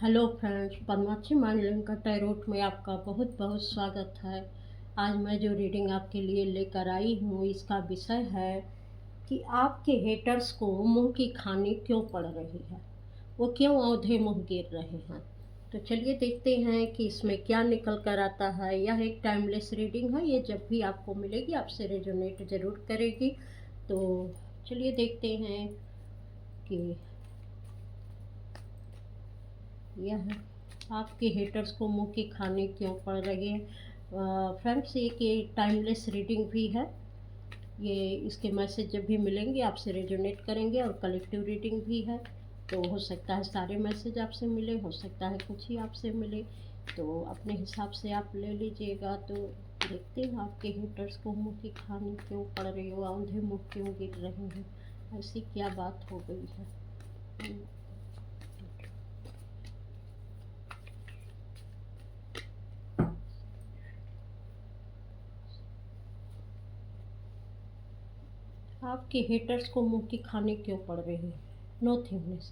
Hello friends, Padmakshi मांडलिंग का tarot में आपका बहुत बहुत स्वागत है। आज मैं जो रीडिंग आपके लिए लेकर आई हूँ, इसका विषय है कि आपके हेटर्स को मुंह की खानी क्यों पड़ रही है, वो क्यों औंधे मुंह गिर रहे हैं। तो चलिए देखते हैं कि इसमें क्या निकल कर आता है। यह एक टाइमलेस रीडिंग है, ये जब भी आपको मिलेगी आपसे रेजोनेट ज़रूर करेगी। तो चलिए देखते हैं कि यह आपके हेटर्स को मुंह की खाने क्यों पड़ रही है। फ्रेंड्स, ये टाइमलेस रीडिंग भी है। ये इसके मैसेज जब भी मिलेंगे आपसे रेजोनेट करेंगे, और कलेक्टिव रीडिंग भी है। तो हो सकता है सारे मैसेज आपसे मिले, हो सकता है कुछ ही आपसे मिले, तो अपने हिसाब से आप ले लीजिएगा। तो देखते हैं आपके हेटर्स को मुंह की खानी क्यों पड़ रही हो, औंधे मुंह क्यों गिर रहे हैं, ऐसी क्या बात हो गई है। आपके हेटर्स को मुंह की खाने क्यों पड़ रही है। नो थिंगनेस,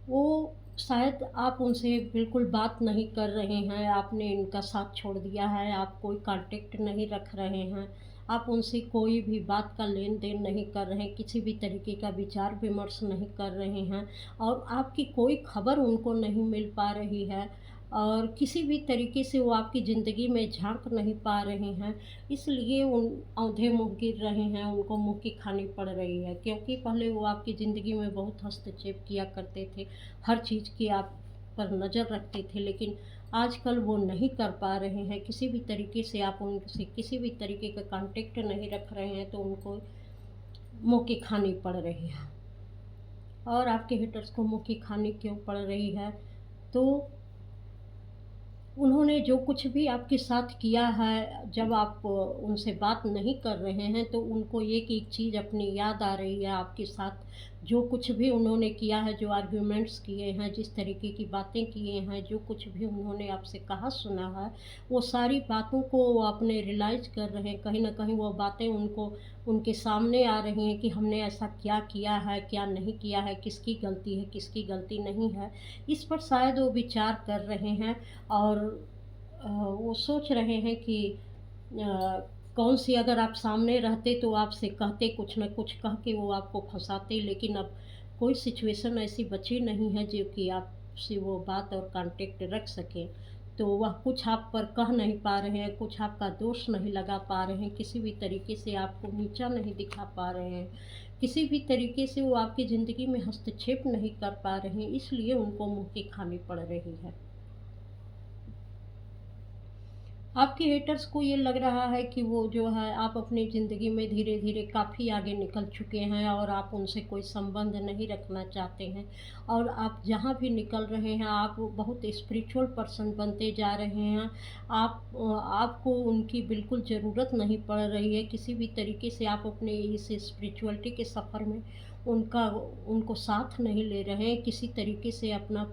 वो शायद आप उनसे बिल्कुल बात नहीं कर रहे हैं, आपने इनका साथ छोड़ दिया है, आप कोई कांटेक्ट नहीं रख रहे हैं, आप उनसे कोई भी बात का लेन देन नहीं कर रहे हैं, किसी भी तरीके का विचार विमर्श नहीं कर रहे हैं, और आपकी कोई खबर उनको नहीं मिल पा रही है, और किसी भी तरीके से वो आपकी ज़िंदगी में झांक नहीं पा रहे हैं। इसलिए उन औंधे मुँह गिर रहे हैं, उनको मुँह की खानी पड़ रही है, क्योंकि पहले वो आपकी ज़िंदगी में बहुत हस्तक्षेप किया करते थे, हर चीज़ की आप पर नज़र रखते थे, लेकिन आजकल वो नहीं कर पा रहे हैं। किसी भी तरीके से आप उनसे किसी भी तरीके का कांटेक्ट नहीं रख रहे हैं, तो उनको मुँह की खानी पड़ रही है। और आपके हिटर्स को मुँह की खानी क्यों पड़ रही है, तो उन्होंने जो कुछ भी आपके साथ किया है, जब आप उनसे बात नहीं कर रहे हैं, तो उनको एक-एक चीज़ अपनी याद आ रही है आपके साथ। जो कुछ भी उन्होंने किया है, जो आर्ग्यूमेंट्स किए हैं, जिस तरीके की बातें किए हैं, जो कुछ भी उन्होंने आपसे कहा सुना है, वो सारी बातों को वो अपने रियलाइज़ कर रहे हैं। कहीं न कहीं वो बातें उनको उनके सामने आ रही हैं कि हमने ऐसा क्या किया है, क्या नहीं किया है, किसकी गलती है, किसकी गलती नहीं है। इस पर शायद वो विचार कर रहे हैं, और वो सोच रहे हैं कि कौन सी, अगर आप सामने रहते तो आपसे कहते, कुछ न कुछ कह के वो आपको फंसाते, लेकिन अब कोई सिचुएशन ऐसी बची नहीं है जो कि आपसे वो बात और कांटेक्ट रख सकें। तो वह कुछ आप पर कह नहीं पा रहे हैं, कुछ आपका दोष नहीं लगा पा रहे हैं, किसी भी तरीके से आपको नीचा नहीं दिखा पा रहे हैं, किसी भी तरीके से वो आपकी ज़िंदगी में हस्तक्षेप नहीं कर पा रहे हैं, इसलिए उनको मुँह की खानी पड़ रही है। आपके हेटर्स को ये लग रहा है कि वो जो है, आप अपनी ज़िंदगी में धीरे-धीरे काफ़ी आगे निकल चुके हैं, और आप उनसे कोई संबंध नहीं रखना चाहते हैं, और आप जहाँ भी निकल रहे हैं, आप बहुत स्पिरिचुअल पर्सन बनते जा रहे हैं। आपको उनकी बिल्कुल ज़रूरत नहीं पड़ रही है, किसी भी तरीके से आप अपने इस स्पिरिचुअलिटी के सफ़र में उनको साथ नहीं ले रहे हैं, किसी तरीके से अपना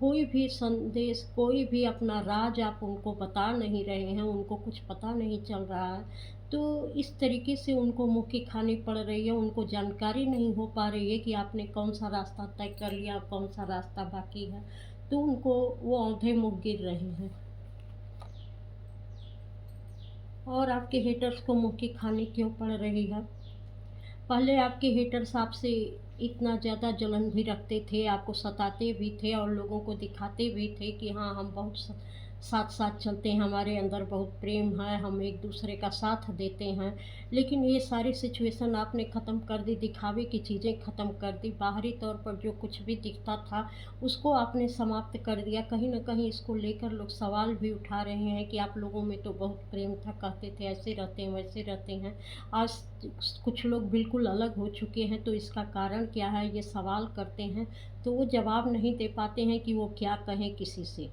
कोई भी संदेश, कोई भी अपना राज आप उनको बता नहीं रहे हैं, उनको कुछ पता नहीं चल रहा है। तो इस तरीके से उनको मुँह की खानी पड़ रही है, उनको जानकारी नहीं हो पा रही है कि आपने कौन-सा रास्ता तय कर लिया, कौन-सा रास्ता बाकी है। तो उनको वो औंधे मुँह गिर रहे हैं। और आपके हेटर्स को मुँह की खानी क्यों पड़ रही है? पहले आपके हेटर्स आपसे इतना ज़्यादा जलन भी रखते थे, आपको सताते भी थे, और लोगों को दिखाते भी थे कि हाँ, हम बहुत साथ-साथ चलते हैं, हमारे अंदर बहुत प्रेम है, हम एक-दूसरे का साथ देते हैं। लेकिन ये सारी सिचुएशन आपने ख़त्म कर दी, दिखावे की चीज़ें ख़त्म कर दी, बाहरी तौर पर जो कुछ भी दिखता था, उसको आपने समाप्त कर दिया। कहीं न कहीं इसको लेकर लोग सवाल भी उठा रहे हैं कि आप लोगों में तो बहुत प्रेम था, कहते थे ऐसे रहते हैं, वैसे रहते हैं। आज कुछ लोग बिल्कुल अलग हो चुके हैं, तो इसका कारण क्या है, ये सवाल करते हैं, तो वो जवाब नहीं दे पाते हैं कि वो क्या कहें किसी से।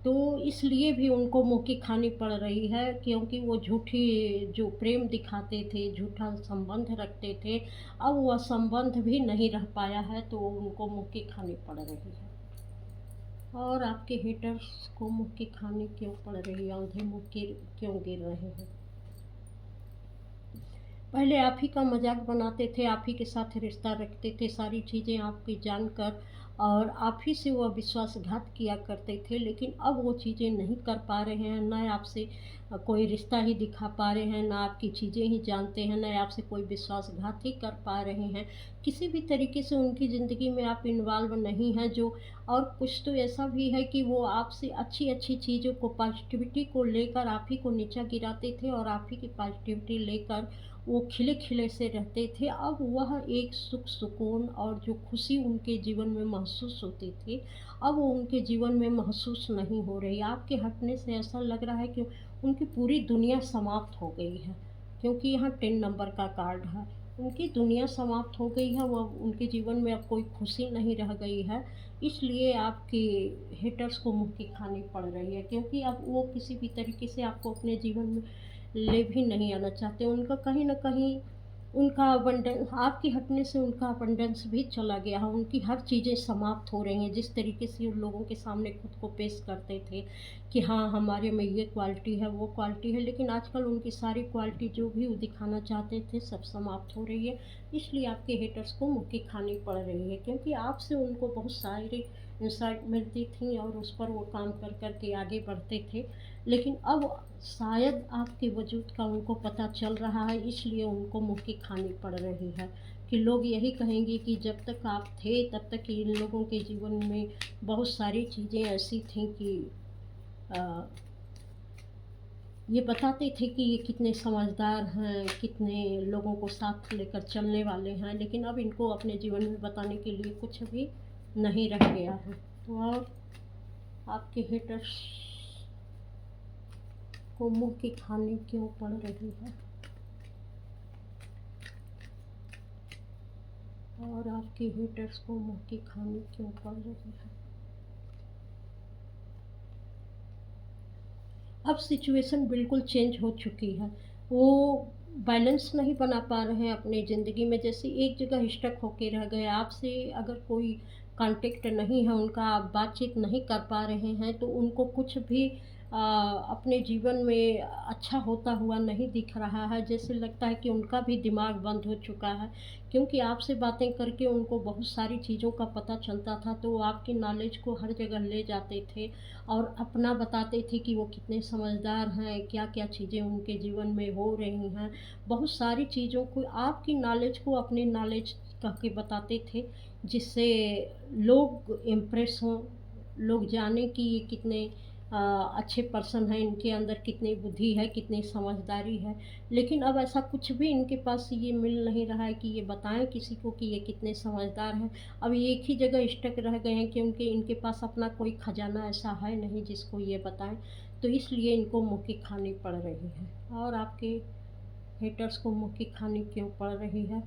तो इसलिए भी उनको मुँह की खानी पड़ रही है, क्योंकि वो झूठी जो प्रेम दिखाते थे, झूठा संबंध रखते थे, अब वह संबंध भी नहीं रह पाया है, तो उनको मुँह की खानी पड़ रही है। और आपके हेटर्स को मुँह की खानी क्यों पड़ रही है, औंधे मुँह क्यों गिर रहे हैं? पहले आप ही का मज़ाक बनाते थे, आप ही के साथ रिश्ता रखते थे, सारी चीज़ें आपकी जानकर, और आप ही से वो विश्वासघात किया करते थे, लेकिन अब वो चीज़ें नहीं कर पा रहे हैं, ना आपसे कोई रिश्ता ही दिखा पा रहे हैं, ना आपकी चीज़ें ही जानते हैं, ना आपसे कोई विश्वासघात ही कर पा रहे हैं। किसी भी तरीके से उनकी ज़िंदगी में आप इन्वॉल्व नहीं हैं जो। और कुछ तो ऐसा भी है कि वो आपसे अच्छी-अच्छी चीज़ों को, पॉज़िटिविटी को लेकर आप ही को नीचा गिराते थे और आप ही की पॉज़िटिविटी लेकर वो खिले-खिले से रहते थे। अब वह एक सुख सुकून और जो खुशी उनके जीवन में महसूस होती थी, अब वो उनके जीवन में महसूस नहीं हो रही। आपके हटने से ऐसा लग रहा है कि उनकी पूरी दुनिया समाप्त हो गई है, क्योंकि यहाँ 10 नंबर का कार्ड है। उनकी दुनिया समाप्त हो गई है, वो उनके जीवन में अब कोई खुशी नहीं रह गई है। इसलिए आपके हेटर्स को मुँह की खानी पड़ रही है, क्योंकि अब वो किसी भी तरीके से आपको अपने जीवन में ले भी नहीं आना चाहते। उनका कहीं न कहीं उनका अबंडन आपके हटने से उनका अबंडेंस भी चला गया है। उनकी हर चीज़ें समाप्त हो रही हैं। जिस तरीके से उन लोगों के सामने खुद को पेश करते थे कि हाँ, हमारे में ये क्वालिटी है, वो क्वालिटी है, लेकिन आजकल उनकी सारी क्वालिटी जो भी वो दिखाना चाहते थे, सब समाप्त हो रही है। इसलिए आपके हेटर्स को मुँह की खानी पड़ रही है, क्योंकि आपसे उनको बहुत सारी इंसाइट मिलती थी और उस पर वो काम कर कर के आगे बढ़ते थे। लेकिन अब शायद आपके वजूद का उनको पता चल रहा है, इसलिए उनको मुँह की खानी पड़ रही है कि लोग यही कहेंगे कि जब तक आप थे तब तक इन लोगों के जीवन में बहुत सारी चीज़ें ऐसी थीं कि अ, ये बताते थे कि ये कितने समझदार हैं, कितने लोगों को साथ लेकर चलने वाले हैं, लेकिन अब इनको अपने जीवन में बताने के लिए कुछ भी नहीं रह गया है। तो अब आपके हेटर्स को मुँह की खानी क्यों पड़ रही है? और आपके हेटर्स को मुँह की खानी क्यों पड़ रही है? अब सिचुएशन बिल्कुल चेंज हो चुकी है। वो बैलेंस नहीं बना पा रहे हैं अपनी ज़िंदगी में, जैसे एक जगह स्टक होके रह गए। आपसे अगर कोई कॉन्टैक्ट नहीं है उनका, आप बातचीत नहीं कर पा रहे हैं, तो उनको कुछ भी अपने जीवन में अच्छा होता हुआ नहीं दिख रहा है। जैसे लगता है कि उनका भी दिमाग बंद हो चुका है, क्योंकि आपसे बातें करके उनको बहुत सारी चीज़ों का पता चलता था, तो वो आपकी नॉलेज को हर जगह ले जाते थे और अपना बताते थे कि वो कितने समझदार हैं, क्या-क्या चीज़ें उनके जीवन में हो रही हैं। बहुत सारी चीज़ों को, आपकी नॉलेज को अपनी नॉलेज कह के बताते थे, जिससे लोग इम्प्रेस हों, लोग जानें कि ये कितने अच्छे पर्सन हैं, इनके अंदर कितनी बुद्धि है, कितनी समझदारी है। लेकिन अब ऐसा कुछ भी इनके पास ये मिल नहीं रहा है कि ये बताएँ किसी को कि ये कितने समझदार हैं। अब ये एक ही जगह स्टक रह गए हैं, क्योंकि इनके पास अपना कोई खजाना ऐसा है नहीं जिसको ये बताएँ, तो इसलिए इनको मुँह की खानी पड़ रही है। और आपके हेटर्स को मुँह की खानी क्यों पड़ रही है?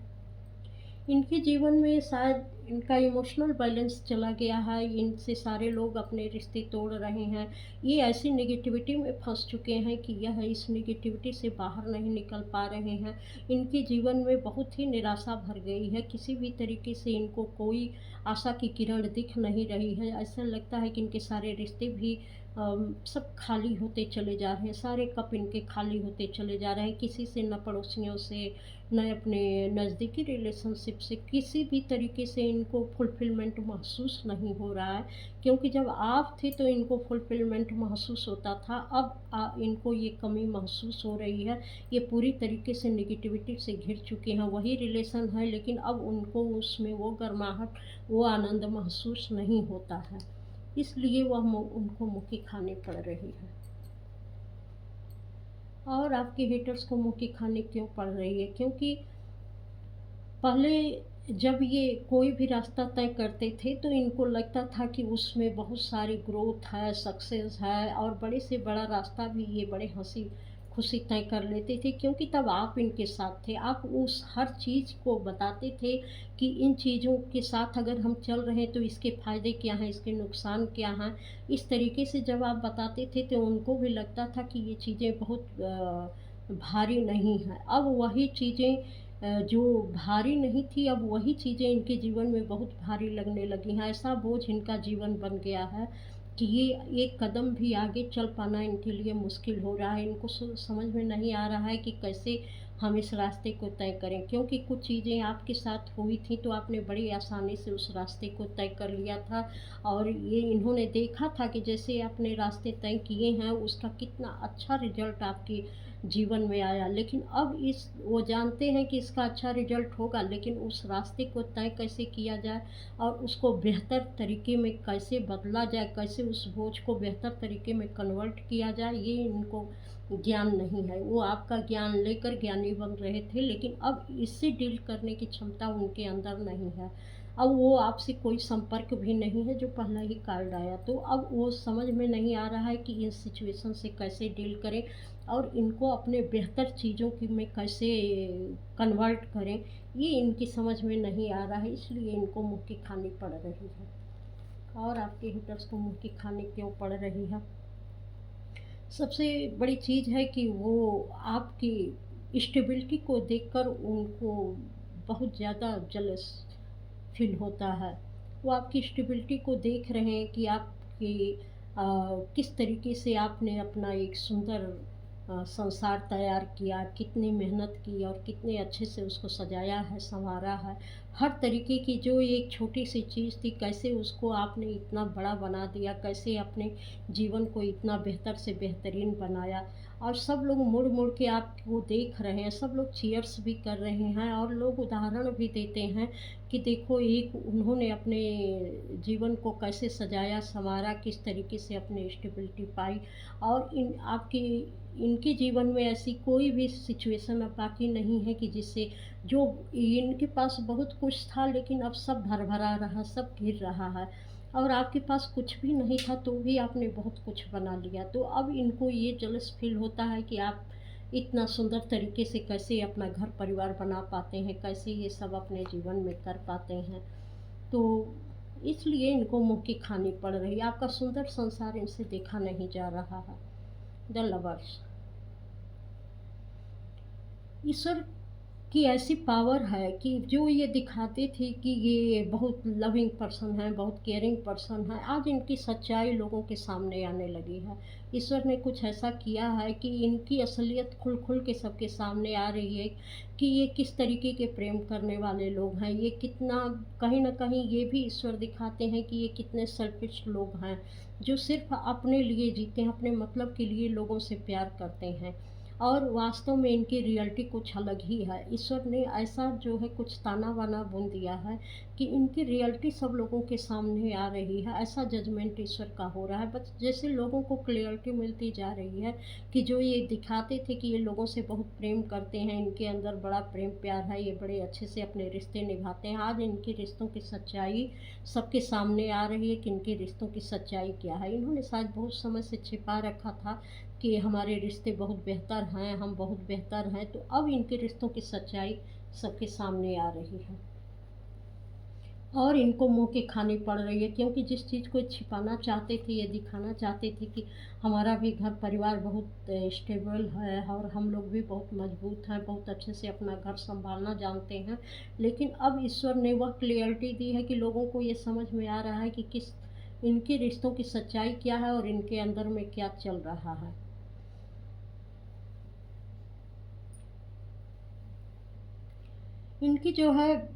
इनके जीवन में शायद इनका इमोशनल बैलेंस चला गया है, इनसे सारे लोग अपने रिश्ते तोड़ रहे हैं। ये ऐसी नेगेटिविटी में फँस चुके हैं कि यह इस नेगेटिविटी से बाहर नहीं निकल पा रहे हैं। इनके जीवन में बहुत ही निराशा भर गई है, किसी भी तरीके से इनको कोई आशा की किरण दिख नहीं रही है। ऐसा लगता है कि इनके सारे रिश्ते भी सब खाली होते चले जा रहे हैं, सारे कप इनके खाली होते चले जा रहे हैं। किसी से, न पड़ोसियों से, न अपने नज़दीकी रिलेशनशिप से, किसी भी तरीके से इनको फुलफ़िलमेंट महसूस नहीं हो रहा है, क्योंकि जब आप थे तो इनको फुलफ़िलमेंट महसूस होता था। अब इनको ये कमी महसूस हो रही है। ये पूरी तरीके से नेगेटिविटी से घिर चुके हैं। वही रिलेशन है, लेकिन अब उनको उसमें वो गर्माहट, वो आनंद महसूस नहीं होता है। इसलिए उनको मुँह की खानी पड़ रही है। और आपके हेटर्स को मुँह की खानी क्यों पड़ रही है? क्योंकि पहले जब ये कोई भी रास्ता तय करते थे, तो इनको लगता था कि उसमें बहुत सारी ग्रोथ है, सक्सेस है, और बड़े से बड़ा रास्ता भी ये बड़े हँसी खुशी तय कर लेते थे, क्योंकि तब आप इनके साथ थे। आप उस हर चीज़ को बताते थे कि इन चीज़ों के साथ अगर हम चल रहे हैं तो इसके फ़ायदे क्या हैं, इसके नुकसान क्या हैं। इस तरीके से जब आप बताते थे तो उनको भी लगता था कि ये चीज़ें बहुत भारी नहीं हैं। अब वही चीज़ें जो भारी नहीं थी, अब वही चीज़ें इनके जीवन में बहुत भारी लगने लगी हैं। ऐसा बोझ इनका जीवन बन गया है कि ये एक कदम भी आगे चल पाना इनके लिए मुश्किल हो रहा है। इनको समझ में नहीं आ रहा है कि कैसे हम इस रास्ते को तय करें, क्योंकि कुछ चीज़ें आपके साथ हुई थी तो आपने बड़ी आसानी से उस रास्ते को तय कर लिया था। और ये इन्होंने देखा था कि जैसे आपने रास्ते तय किए हैं उसका कितना अच्छा रिजल्ट आपके जीवन में आया। लेकिन अब इस वो जानते हैं कि इसका अच्छा रिजल्ट होगा, लेकिन उस रास्ते को तय कैसे किया जाए और उसको बेहतर तरीके में कैसे बदला जाए, कैसे उस बोझ को बेहतर तरीके में कन्वर्ट किया जाए, ये इनको ज्ञान नहीं है। वो आपका ज्ञान लेकर ज्ञानी बन रहे थे, लेकिन अब इससे डील करने की क्षमता उनके अंदर नहीं है। अब वो आपसे कोई संपर्क भी नहीं है जो पहला ही कार्ड आया। तो अब वो समझ में नहीं आ रहा है कि इस सिचुएशन से कैसे डील करें और इनको अपने बेहतर चीज़ों की में कैसे कन्वर्ट करें, ये इनकी समझ में नहीं आ रहा है, इसलिए इनको मुँह की खानी पड़ रही है। और आपके हिटर्स को मुँह की खानी क्यों पड़ रही है? सबसे बड़ी चीज़ है कि वो आपकी स्टेबिलिटी को देखकर उनको बहुत ज़्यादा जेलस फील होता है। वो आपकी स्टेबिलिटी को देख रहे हैं कि आपकी किस तरीके से आपने अपना एक सुंदर संसार तैयार किया, कितनी मेहनत की और कितने अच्छे से उसको सजाया है, सँवारा है। हर तरीके की जो एक छोटी-सी चीज़ थी, कैसे उसको आपने इतना बड़ा बना दिया, कैसे अपने जीवन को इतना बेहतर से बेहतरीन बनाया। और सब लोग मुड़-मुड़ के आपको देख रहे हैं, सब लोग चीयर्स भी कर रहे हैं और लोग उदाहरण भी देते हैं कि देखो एक उन्होंने अपने जीवन को कैसे सजाया सँवारा, किस तरीके से अपनी स्टेबिलिटी पाई। और इनके जीवन में ऐसी कोई भी सिचुएशन अब बाकी नहीं है कि जिससे जो इनके पास बहुत कुछ था लेकिन अब सब भरभरा रहा, सब गिर रहा है। और आपके पास कुछ भी नहीं था तो भी आपने बहुत कुछ बना लिया। तो अब इनको ये जेलस फ़ील होता है कि आप इतना सुंदर तरीके से कैसे अपना घर परिवार बना पाते हैं, कैसे ये सब अपने जीवन में कर पाते हैं। तो इसलिए इनको मुँह की खानी पड़ रही है। आपका सुंदर संसार इनसे देखा नहीं जा रहा है। द लवर्स, ईश्वर की ऐसी पावर है कि जो ये दिखाते थे कि ये बहुत लविंग पर्सन है, बहुत केयरिंग पर्सन है, आज इनकी सच्चाई लोगों के सामने आने लगी है। ईश्वर ने कुछ ऐसा किया है कि इनकी असलियत खुल खुल के सबके सामने आ रही है कि ये किस तरीके के प्रेम करने वाले लोग हैं। ये कितना, कहीं ना कहीं ये भी ईश्वर दिखाते हैं कि ये कितने सेल्फिश लोग हैं, जो सिर्फ अपने लिए जीते हैं, अपने मतलब के लिए लोगों से प्यार करते हैं। और वास्तव में इनकी रियलिटी कुछ अलग ही है। ईश्वर ने ऐसा जो है कुछ ताना बाना बुन दिया है कि इनकी रियलिटी सब लोगों के सामने आ रही है। ऐसा जजमेंट ईश्वर का हो रहा है, बस जैसे लोगों को क्लियरिटी मिलती जा रही है कि जो ये दिखाते थे कि ये लोगों से बहुत प्रेम करते हैं, इनके अंदर बड़ा प्रेम प्यार है, ये बड़े अच्छे से अपने रिश्ते निभाते हैं, आज इनके रिश्तों की सच्चाई सबके सामने आ रही है कि इनके रिश्तों की सच्चाई क्या है। इन्होंने शायद बहुत समय से छिपा रखा था कि हमारे रिश्ते बहुत बेहतर हैं, हम बहुत बेहतर हैं, तो अब इनके रिश्तों की सच्चाई सबके सामने आ रही है और इनको मुँह की खानी पड़ रही है, क्योंकि जिस चीज़ को छिपाना चाहते थे, ये दिखाना चाहते थे कि हमारा भी घर परिवार बहुत स्टेबल है और हम लोग भी बहुत मजबूत हैं, बहुत अच्छे से अपना घर संभालना जानते हैं। लेकिन अब ईश्वर ने वह क्लियरिटी दी है कि लोगों को ये समझ में आ रहा है कि किस इनके रिश्तों की सच्चाई क्या है और इनके अंदर में क्या चल रहा है। इनकी जो है,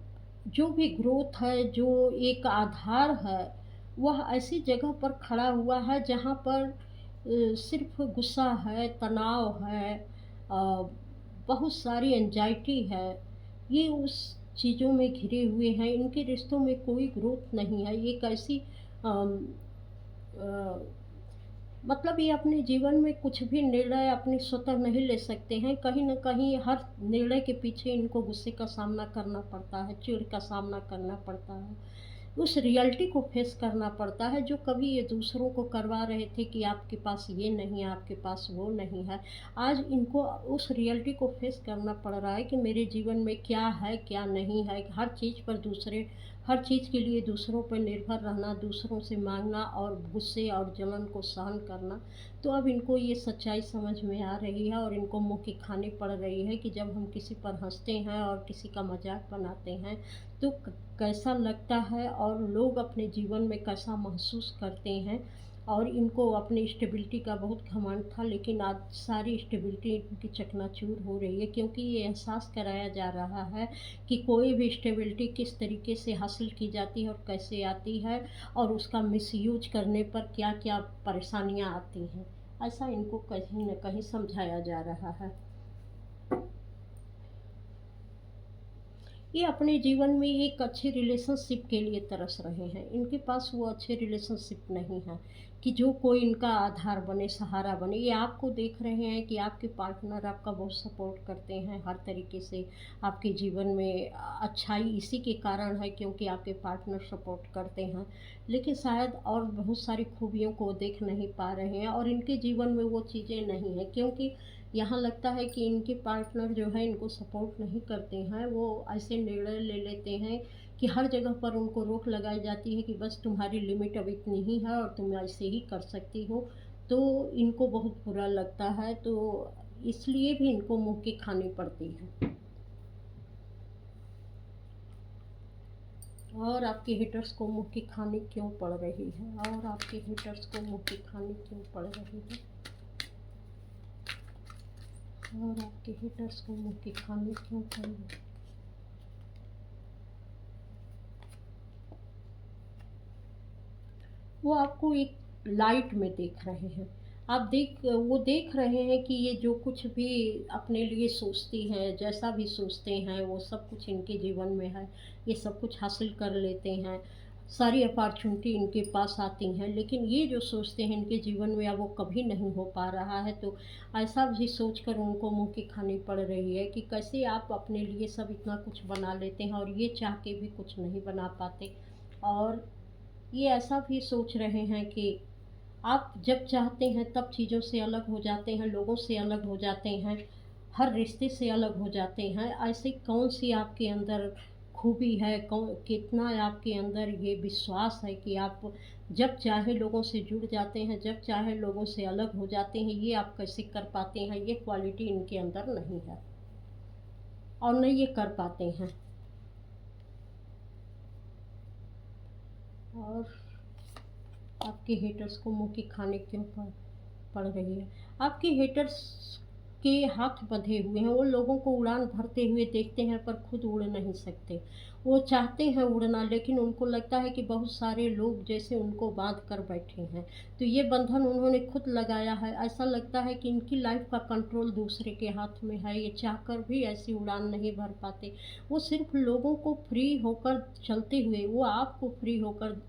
जो भी ग्रोथ है, जो एक आधार है, वह ऐसी जगह पर खड़ा हुआ है जहाँ पर सिर्फ गुस्सा है, तनाव है, बहुत सारी एंजाइटी है। ये उस चीज़ों में घिरे हुए हैं, इनके रिश्तों में कोई ग्रोथ नहीं है। ये एक ऐसी अम, अ, मतलब ये अपने जीवन में कुछ भी निर्णय अपने स्वतः नहीं ले सकते हैं। कहीं न कहीं हर निर्णय के पीछे इनको गुस्से का सामना करना पड़ता है, चिढ़ का सामना करना पड़ता है। उस रियलिटी को फेस करना पड़ता है जो कभी ये दूसरों को करवा रहे थे कि आपके पास ये नहीं है, आपके पास वो नहीं है। आज इनको उस रियलिटी को फेस करना पड़ रहा है कि मेरे जीवन में क्या है, क्या नहीं है। हर चीज़ के लिए दूसरों पर निर्भर रहना, दूसरों से माँगना और गुस्से और जलन को सहन करना। तो अब इनको ये सच्चाई समझ में आ रही है और इनको मुँह की खानी पड़ रही है कि जब हम किसी पर हँसते हैं और किसी का मज़ाक बनाते हैं तो कैसा लगता है और लोग अपने जीवन में कैसा महसूस करते हैं। और इनको अपनी स्टेबिलिटी का बहुत घमंड था, लेकिन आज सारी स्टेबिलिटी इनकी चकनाचूर हो रही है, क्योंकि ये एहसास कराया जा रहा है कि कोई भी स्टेबिलिटी किस तरीके से हासिल की जाती है और कैसे आती है, और उसका मिसयूज करने पर क्या क्या परेशानियां आती हैं। ऐसा इनको कहीं न कहीं समझाया जा रहा है। ये अपने जीवन में एक अच्छे रिलेशनशिप के लिए तरस रहे हैं। इनके पास वो अच्छे रिलेशनशिप नहीं है कि जो कोई इनका आधार बने, सहारा बने। ये आपको देख रहे हैं कि आपके पार्टनर आपका बहुत सपोर्ट करते हैं हर तरीके से। आपके जीवन में अच्छाई इसी के कारण है क्योंकि आपके पार्टनर सपोर्ट करते हैं। लेकिन शायद और बहुत सारी खूबियों को देख नहीं पा रहे हैं, और इनके जीवन में वो चीज़ें नहीं हैं, क्योंकि यहाँ लगता है कि इनके पार्टनर जो है इनको सपोर्ट नहीं करते हैं। वो ऐसे निर्णय ले लेते हैं कि हर जगह पर उनको रोक लगाई जाती है कि बस तुम्हारी लिमिट अब इतनी ही है और तुम ऐसे ही कर सकती हो। तो इनको बहुत बुरा लगता है, तो इसलिए भी इनको मुँह की खानी पड़ती है। और आपके हेटर्स को मुँह की खानी क्यों पड़ रही है? और आपके हेटर्स को मुँह की खानी क्यों पड़ रही है? और आपके हेटर्स को मुँह की खानी क्यों पड़ रही है? वो आपको एक लाइट में देख रहे हैं। वो देख रहे हैं कि ये जो कुछ भी अपने लिए सोचती हैं, जैसा भी सोचते हैं, वो सब कुछ इनके जीवन में है। ये सब कुछ हासिल कर लेते हैं, सारी अपॉर्चुनिटी इनके पास आती हैं, लेकिन ये जो सोचते हैं इनके जीवन में अब वो कभी नहीं हो पा रहा है। तो ऐसा भी सोच कर उनको मुँह की खानी पड़ रही है कि कैसे आप अपने लिए सब इतना कुछ बना लेते हैं और ये चाह के भी कुछ नहीं बना पाते। और ये ऐसा भी सोच रहे हैं कि आप जब चाहते हैं तब चीज़ों से अलग हो जाते हैं, लोगों से अलग हो जाते हैं, हर रिश्ते से अलग हो जाते हैं। ऐसी कौन सी आपके अंदर खूबी है, कौन कितना आपके अंदर ये विश्वास है कि आप जब चाहे लोगों से जुड़ जाते हैं, जब चाहे लोगों से अलग हो जाते हैं। ये आप कैसे कर पाते हैं? ये क्वालिटी इनके अंदर नहीं है और नहीं ये कर पाते हैं। और आपके हेटर्स को मुँह की खाने क्यों पड़ रही है? आपके हेटर्स के हाथ बंधे हुए हैं। वो लोगों को उड़ान भरते हुए देखते हैं पर खुद उड़ नहीं सकते। वो चाहते हैं उड़ना, लेकिन उनको लगता है कि बहुत सारे लोग जैसे उनको बांध कर बैठे हैं। तो ये बंधन उन्होंने खुद लगाया है। ऐसा लगता है कि इनकी लाइफ का कंट्रोल दूसरे के हाथ में है। ये चाहकर भी ऐसी उड़ान नहीं भर पाते। वो सिर्फ लोगों को फ्री होकर चलते हुए, वो आपको फ्री होकर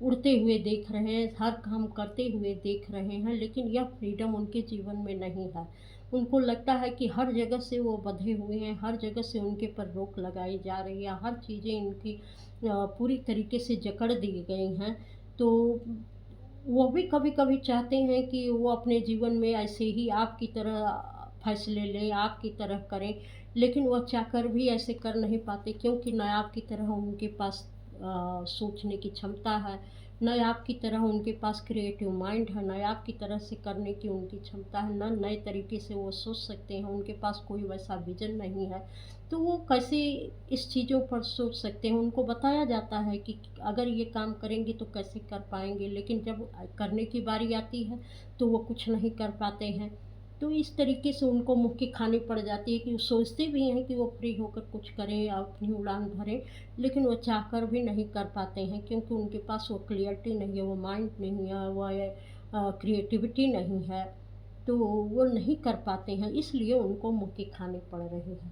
उड़ते हुए देख रहे हैं, हर काम करते हुए देख रहे हैं, लेकिन यह फ्रीडम उनके जीवन में नहीं है। उनको लगता है कि हर जगह से वो बंधे हुए हैं, हर जगह से उनके पर रोक लगाई जा रही है, हर चीज़ें इनकी पूरी तरीके से जकड़ दी गई हैं। तो वो भी कभी-कभी चाहते हैं कि वो अपने जीवन में ऐसे ही आपकी तरह फैसले लें, आपकी तरह करें, लेकिन वो चाहकर भी ऐसे कर नहीं पाते, क्योंकि ना आपकी तरह उनके पास सोचने की क्षमता है, ना आपकी तरह उनके पास क्रिएटिव माइंड है, ना आपकी तरह से करने की उनकी क्षमता है, ना नए तरीके से वो सोच सकते हैं, उनके पास कोई वैसा विज़न नहीं है। तो वो कैसे इस चीज़ों पर सोच सकते हैं? उनको बताया जाता है कि अगर ये काम करेंगे तो कैसे कर पाएँगे, लेकिन जब करने की बारी आती है तो वो कुछ नहीं कर पाते हैं। तो इस तरीके से उनको मुँह की खानी पड़ जाती है कि वो सोचते भी हैं कि वो फ्री होकर कुछ करें या अपनी उड़ान भरें, लेकिन वो चाहकर भी नहीं कर पाते हैं, क्योंकि उनके पास वो क्लियरिटी नहीं है, वो माइंड नहीं है, वो क्रिएटिविटी नहीं है। तो वो नहीं कर पाते हैं, इसलिए उनको मुँह की खानी पड़ रही है।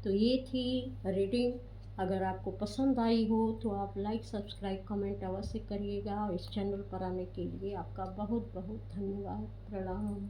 तो ये थी रीडिंग। अगर आपको पसंद आई हो तो आप लाइक, सब्सक्राइब, कमेंट अवश्य करिएगा, और इस चैनल पर आने के लिए आपका बहुत बहुत धन्यवाद। प्रणाम।